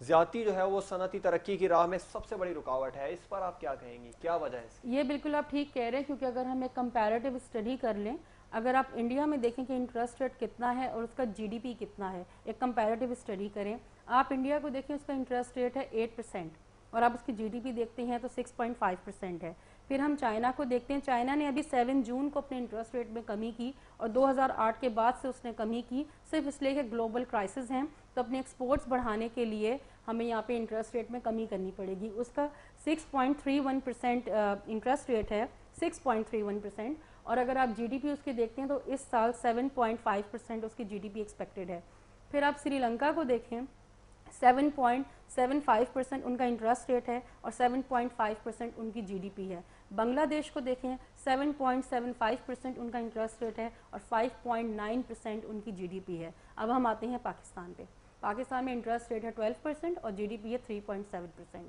زیادتی جو ہے وہ صنعتی ترقی کی راہ میں سب سے بڑی رکاوٹ ہے. اس پر آپ کیا کہیں گی, کیا وجہ ہے اس کی؟ یہ بالکل آپ ٹھیک کہہ رہے ہیں, کیونکہ اگر ہم ایک کمپیریٹیو اسٹڈی کر لیں, اگر آپ انڈیا میں دیکھیں کہ انٹرسٹ ریٹ کتنا ہے اور اس کا جی ڈی پی کتنا ہے, ایک کمپیریٹیو اسٹڈی کریں. آپ انڈیا کو دیکھیں, اس کا انٹرسٹ ریٹ ہے 8% اور آپ اس کی جی ڈی پی دیکھتے ہیں تو 6.5% ہے. پھر ہم چائنا کو دیکھتے ہیں, چائنا نے ابھی 7 جون کو اپنے انٹرسٹ ریٹ میں کمی کی اور 2008 کے بعد سے اس نے کمی کی, صرف اس لیے کہ گلوبل کرائسس ہیں, تو اپنے ایکسپورٹس بڑھانے کے لیے ہمیں یہاں پہ انٹرسٹ ریٹ میں کمی کرنی پڑے گی. اس کا 6.31% انٹرسٹ ریٹ ہے, 6.31%. اور اگر آپ جی ڈی پی اس کی دیکھتے ہیں تو اس سال 7.5% اس کی جی ڈی پی ایکسپیکٹڈ ہے. پھر آپ سری لنکا کو دیکھیں, 7.75% ان کا انٹرسٹ ریٹ ہے اور 7.5% ان کی جی ڈی پی ہے. بنگلہ دیش کو دیکھیں, 7.75% ان کا انٹرسٹ ریٹ ہے اور 5.9% ان کی جی ڈی پی ہے. اب ہم آتے ہیں پاکستان پہ. پاکستان میں انٹرسٹ ریٹ ہے 12% اور جی ڈی پی ہے 3.7%.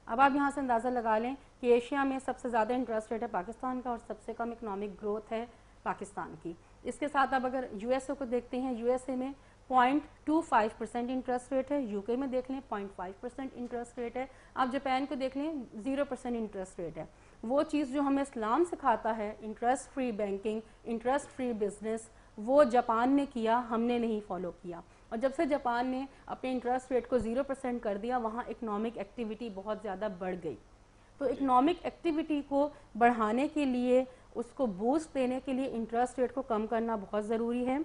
اب آپ یہاں سے اندازہ لگا لیں کہ ایشیا میں سب سے زیادہ انٹرسٹ ریٹ ہے پاکستان کا اور سب سے کم اکنامک گروتھ ہے پاکستان کی. اس کے ساتھ اب اگر یو ایس اے کو دیکھتے ہیں, یو ایس اے میں 0.25% انٹرسٹ ریٹ ہے, یو کے میں دیکھ لیں 0.5% انٹرسٹ ریٹ ہے, آپ جاپان کو دیکھ لیں 0% انٹرسٹ ریٹ ہے. وہ چیز جو ہمیں اسلام سکھاتا ہے, interest free banking, interest free business, وہ جاپان نے کیا, ہم نے نہیں فالو کیا. اور جب سے جاپان نے اپنے انٹرسٹ ریٹ کو 0% کر دیا, وہاں اکنامک ایکٹیویٹی بہت زیادہ بڑھ گئی. تو اکنامک ایکٹیویٹی کو بڑھانے کے لیے, اس کو بوسٹ دینے کے لیے انٹرسٹ ریٹ کو کم کرنا بہت ضروری ہے.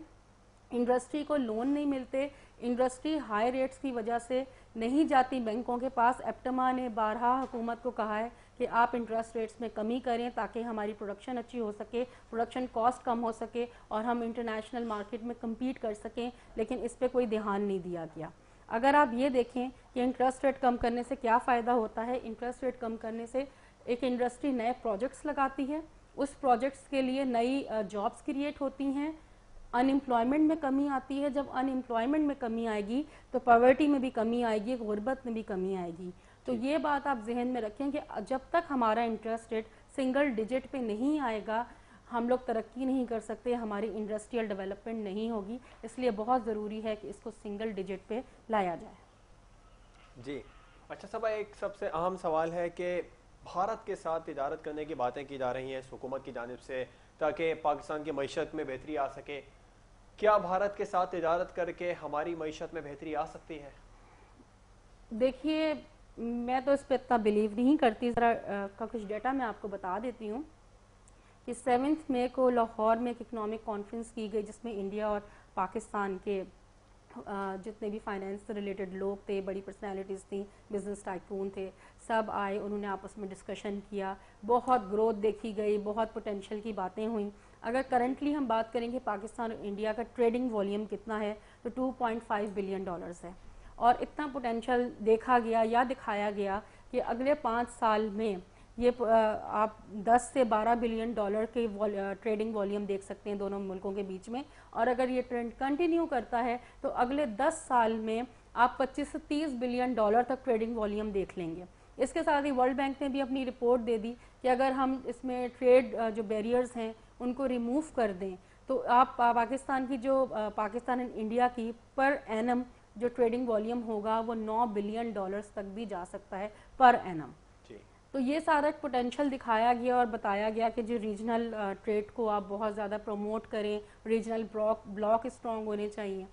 انڈسٹری کو لون نہیں ملتے, انڈسٹری ہائی ریٹس کی وجہ سے نہیں جاتی بینکوں کے پاس. ایپٹما نے بارہا حکومت کو کہا ہے کہ آپ انٹرسٹ ریٹس میں کمی کریں تاکہ ہماری پروڈکشن اچھی ہو سکے, پروڈکشن کاسٹ کم ہو سکے اور ہم انٹرنیشنل مارکیٹ میں کمپیٹ کر سکیں, لیکن اس پہ کوئی دھیان نہیں دیا گیا. اگر آپ یہ دیکھیں کہ انٹرسٹ ریٹ کم کرنے سے کیا فائدہ ہوتا ہے, انٹرسٹ ریٹ کم کرنے سے ایک انڈسٹری نئے پروجیکٹس لگاتی ہے, اس پروجیکٹس کے لیے نئی جابس کریٹ ہوتی ہیں, ان امپلائمنٹ میں کمی آتی ہے. جب ان امپلائمنٹ میں کمی آئے گی تو پاورٹی میں بھی کمی آئے گی, غربت میں بھی کمی آئے گی. تو یہ بات آپ ذہن میں رکھیں کہ جب تک ہمارا انٹرسٹ ریٹ سنگل ڈیجٹ پہ نہیں آئے گا, ہم لوگ ترقی نہیں کر سکتے, ہماری انڈسٹریل ڈیولپمنٹ نہیں ہوگی. اس لیے بہت ضروری ہے کہ اس کو سنگل ڈیجٹ پہ لایا جائے. جی اچھا صاحبہ, ایک سب سے اہم سوال ہے کہ بھارت کے ساتھ تجارت کرنے کی باتیں کی جا رہی ہیں حکومت کی جانب سے تاکہ پاکستان کی معیشت میں بہتری آ سکے. کیا بھارت کے ساتھ تجارت کر کے ہماری معیشت میں بہتری آ سکتی ہے؟ دیکھیے, میں تو اس پہ اتنا بلیو نہیں کرتی. ذرا کا کچھ ڈیٹا میں آپ کو بتا دیتی ہوں کہ 7 مئی کو لاہور میں ایک اکنامک کانفرنس کی گئی جس میں انڈیا اور پاکستان کے جتنے بھی فائنینس سے ریلیٹڈ لوگ تھے, بڑی پرسنالٹیز تھیں, بزنس ٹائکون تھے, سب آئے, انہوں نے آپس میں ڈسکشن کیا, بہت گروتھ دیکھی گئی, بہت پوٹینشیل کی باتیں ہوئیں. اگر کرنٹلی ہم بات کریں کہ پاکستان اور انڈیا کا ٹریڈنگ والیوم کتنا ہے تو $2.5 بلین ہے, اور اتنا پوٹینشیل دیکھا گیا یا دکھایا گیا کہ اگلے 5 سال میں یہ آپ 10 سے 12 بلین ڈالر کے ٹریڈنگ والیوم دیکھ سکتے ہیں دونوں ملکوں کے بیچ میں, اور اگر یہ ٹرینڈ کنٹینیو کرتا ہے تو اگلے 10 سال میں آپ 25 سے 30 بلین ڈالر تک ٹریڈنگ والیوم دیکھ لیں گے. اس کے ساتھ ہی ورلڈ بینک نے بھی اپنی رپورٹ دے دی کہ اگر ہم اس میں ٹریڈ جو بیریئرز ہیں ان کو ریموو کر دیں تو آپ پاکستان کی جو پاکستان اینڈ انڈیا کی پر اینم جو ٹریڈنگ والیوم ہوگا وہ $9 بلین تک بھی جا سکتا ہے پر اینم. تو یہ سارا پوٹینشیل دکھایا گیا اور بتایا گیا کہ جو ریجنل ٹریڈ کو آپ بہت زیادہ پروموٹ کریں, ریجنل بلاک اسٹرانگ ہونے چاہیے.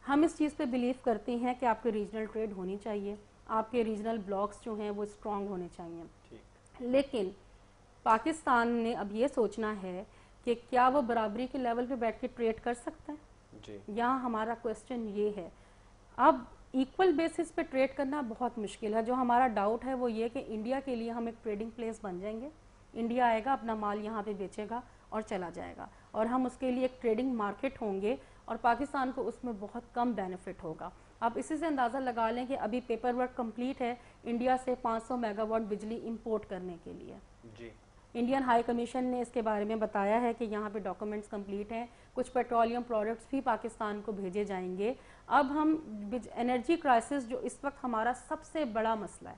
ہم اس چیز پہ بلیو کرتے ہیں کہ آپ کے ریجنل ٹریڈ ہونی چاہیے, آپ کے ریجنل بلاکس جو ہیں وہ اسٹرانگ ہونے چاہیے. لیکن پاکستان نے اب یہ سوچنا ہے کہ کیا وہ برابری کے لیول پہ بیٹھ کے ٹریڈ کر سکتا ہے. یہاں ہمارا کوسچن یہ ہے. اب ایکول بیسس پہ ٹریڈ کرنا بہت مشکل ہے. جو ہمارا ڈاؤٹ ہے وہ یہ کہ انڈیا کے لیے ہم ایک ٹریڈنگ پلیس بن جائیں گے, انڈیا آئے گا, اپنا مال یہاں پہ بیچے گا اور چلا جائے گا, اور ہم اس کے لیے ایک ٹریڈنگ مارکیٹ ہوں گے, اور پاکستان کو اس میں بہت کم بینیفٹ ہوگا. آپ اسی سے اندازہ لگا لیں کہ ابھی پیپر ورک کمپلیٹ ہے انڈیا سے 500 میگا واٹ بجلی امپورٹ کرنے کے لیے. انڈین ہائی کمیشن نے اس کے بارے میں بتایا ہے کہ یہاں پہ ڈاکومنٹس کمپلیٹ ہیں, کچھ پیٹرولیم پروڈکٹس بھی پاکستان کو بھیجے جائیں گے. اب ہم انرجی کرائسس جو اس وقت ہمارا سب سے بڑا مسئلہ ہے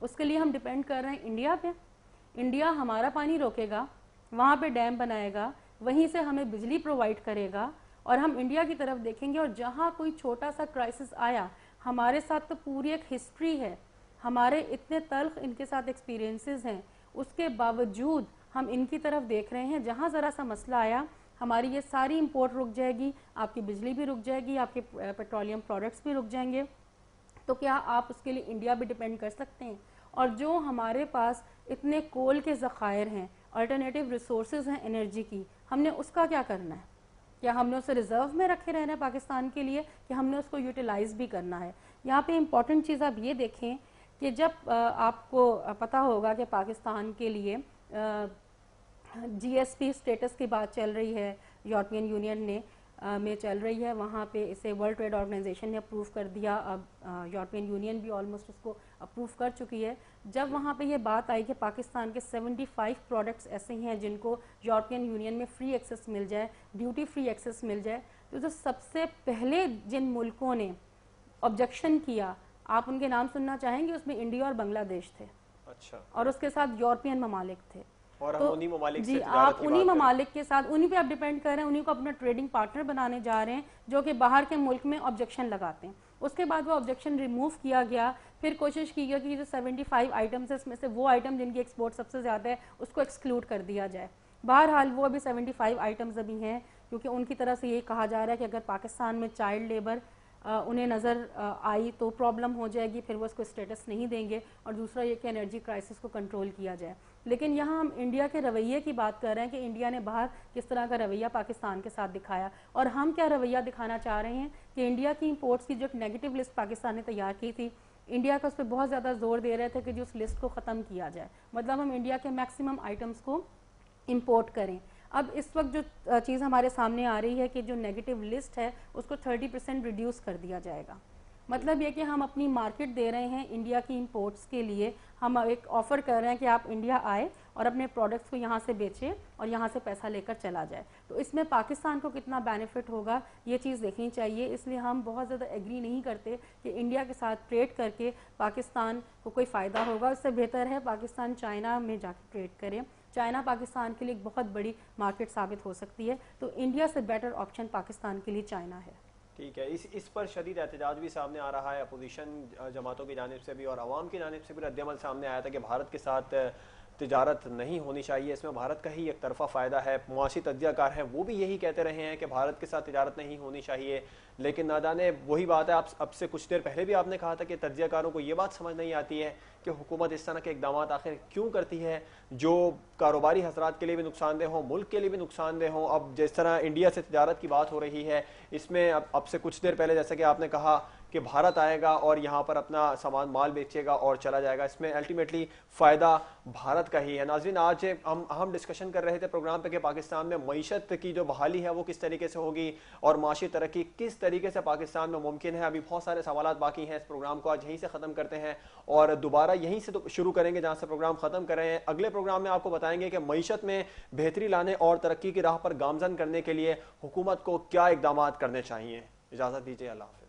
اس کے لیے ہم ڈیپینڈ کر رہے ہیں انڈیا پہ. انڈیا ہمارا پانی روکے گا, وہاں پہ ڈیم بنائے گا, وہیں سے ہمیں بجلی پرووائڈ کرے گا, اور ہم انڈیا کی طرف دیکھیں گے, اور جہاں کوئی چھوٹا سا کرائسس آیا, ہمارے ساتھ تو پوری ایک ہسٹری ہے, ہمارے اتنے تلخ ان کے ساتھ ایکسپیرینسز ہیں, اس کے باوجود ہم ان کی طرف دیکھ رہے ہیں. جہاں ذرا سا مسئلہ آیا ہماری یہ ساری امپورٹ رک جائے گی, آپ کی بجلی بھی رک جائے گی, آپ کے پیٹرولیم پروڈکٹس بھی رک جائیں گے. تو کیا آپ اس کے لیے انڈیا بھی ڈیپینڈ کر سکتے ہیں؟ اور جو ہمارے پاس اتنے کول کے ذخائر ہیں, الٹرنیٹیو ریسورسز ہیں انرجی کی, ہم نے اس کا کیا کرنا ہے؟ کیا ہم نے اسے ریزرو میں رکھے رہنا ہے پاکستان کے لیے, کہ ہم نے اس کو یوٹیلائز بھی کرنا ہے؟ یہاں پہ امپورٹنٹ چیز آپ یہ دیکھیں کہ جب آپ کو پتہ ہوگا کہ پاکستان کے لیے جی ایس پی اسٹیٹس کی بات چل رہی ہے, یورپین یونین نے میں چل رہی ہے, وہاں پہ اسے ورلڈ ٹریڈ آرگنائزیشن نے اپروو کر دیا, اب یورپین یونین بھی آلموسٹ اس کو اپروو کر چکی ہے. جب وہاں پہ یہ بات آئی کہ پاکستان کے 75 پروڈکٹس ایسے ہیں جن کو یورپین یونین میں فری ایکسیس مل جائے, ڈیوٹی فری ایکسیس مل جائے, تو جو سب سے پہلے جن ملکوں نے آبجیکشن کیا, آپ ان کے نام سننا چاہیں گے؟ اس میں انڈیا اور بنگلہ دیش تھے, اور اس کے ساتھ یورپین ممالک تھے. تو جی آپ انہی ممالک کے ساتھ, انہی پہ آپ ڈیپینڈ کر رہے ہیں, انہی کو اپنا ٹریڈنگ پارٹنر بنانے جا رہے ہیں, جو کہ باہر کے ملک میں آبجیکشن لگاتے ہیں. اس کے بعد وہ آبجیکشن ریموو کیا گیا, پھر کوشش کی گئی کہ جو 75 آئٹمس ہے اس میں سے وہ آئٹم جن کی ایکسپورٹ سب سے زیادہ ہے اس کو ایکسکلوڈ کر دیا جائے. بہرحال وہ ابھی 75 آئٹمز ابھی ہیں, کیونکہ ان کی طرف سے یہ کہا جا رہا ہے کہ اگر پاکستان میں چائلڈ لیبر انہیں نظر آئی تو پرابلم ہو جائے گی, پھر وہ اس کو اسٹیٹس نہیں دیں گے. اور دوسرا یہ کہ انرجی کرائسس کو کنٹرول کیا جائے. لیکن یہاں ہم انڈیا کے رویے کی بات کر رہے ہیں کہ انڈیا نے باہر کس طرح کا رویہ پاکستان کے ساتھ دکھایا, اور ہم کیا رویہ دکھانا چاہ رہے ہیں کہ انڈیا کی امپورٹس کی جو ایک نیگیٹو لسٹ پاکستان نے تیار کی تھی, انڈیا کا اس پہ بہت زیادہ زور دے رہے تھے کہ جو اس لسٹ کو ختم کیا جائے, مطلب ہم انڈیا کے میکسیمم آئٹمس کو امپورٹ کریں. اب اس وقت جو چیز ہمارے سامنے آ رہی ہے کہ جو نیگیٹو لسٹ ہے اس کو 30% ریڈیوس کر دیا جائے گا. مطلب یہ کہ ہم اپنی مارکیٹ دے رہے ہیں انڈیا کی امپورٹس کے لیے, ہم ایک آفر کر رہے ہیں کہ آپ انڈیا آئے اور اپنے پروڈکٹس کو یہاں سے بیچیں اور یہاں سے پیسہ لے کر چلا جائے. تو اس میں پاکستان کو کتنا بینیفٹ ہوگا یہ چیز دیکھنی چاہیے. اس لیے ہم بہت زیادہ ایگری نہیں کرتے کہ انڈیا کے ساتھ ٹریڈ کر کے پاکستان کو کوئی فائدہ ہوگا. اس سے بہتر ہے پاکستان چائنا میں جا کے ٹریڈ کرے. چائنا پاکستان کے لیے ایک بہت بڑی مارکیٹ ثابت ہو سکتی ہے, تو انڈیا سے بیٹر آپشن پاکستان کے لیے چائنا ہے. ٹھیک ہے, اس پر شدید احتجاج بھی سامنے آ رہا ہے اپوزیشن جماعتوں کی جانب سے بھی, اور عوام کی جانب سے بھی رد عمل سامنے آیا تھا کہ بھارت کے ساتھ تجارت نہیں ہونی چاہیے، اس میں بھارت کا ہی ایک طرفہ فائدہ ہے. معاشی تجزیہ کار ہیں وہ بھی یہی کہتے رہے ہیں کہ بھارت کے ساتھ تجارت نہیں ہونی چاہیے. لیکن نہ جانے وہی بات ہے، اب سے کچھ دیر پہلے بھی آپ نے کہا تھا کہ تجزیہ کاروں کو یہ بات سمجھ نہیں آتی ہے کہ حکومت اس طرح کے اقدامات آخر کیوں کرتی ہے جو کاروباری حضرات کے لیے بھی نقصان دہ ہوں، ملک کے لیے بھی نقصان دہ ہوں. اب جس طرح انڈیا سے تجارت کی بات ہو رہی ہے، اس میں اب سے کچھ دیر پہلے جیسا کہ آپ نے کہا کہ بھارت آئے گا اور یہاں پر اپنا سامان مال بیچے گا اور چلا جائے گا، اس میں الٹیمیٹلی فائدہ بھارت کا ہی ہے. ناظرین، آج ہم ڈسکشن کر رہے تھے پروگرام پہ کہ پاکستان میں معیشت کی جو بحالی ہے وہ کس طریقے سے ہوگی اور معاشی ترقی کس طریقے سے پاکستان میں ممکن ہے. ابھی بہت سارے سوالات باقی ہیں. اس پروگرام کو آج یہیں سے ختم کرتے ہیں اور دوبارہ یہیں سے شروع کریں گے جہاں سے پروگرام ختم کر رہے ہیں. اگلے پروگرام میں آپ کو بتائیں گے کہ معیشت میں بہتری لانے اور ترقی کی راہ پر گامزن کرنے کے لیے حکومت کو کیا اقدامات کرنے چاہیے. اجازت دیجیے، اللہ حافظ.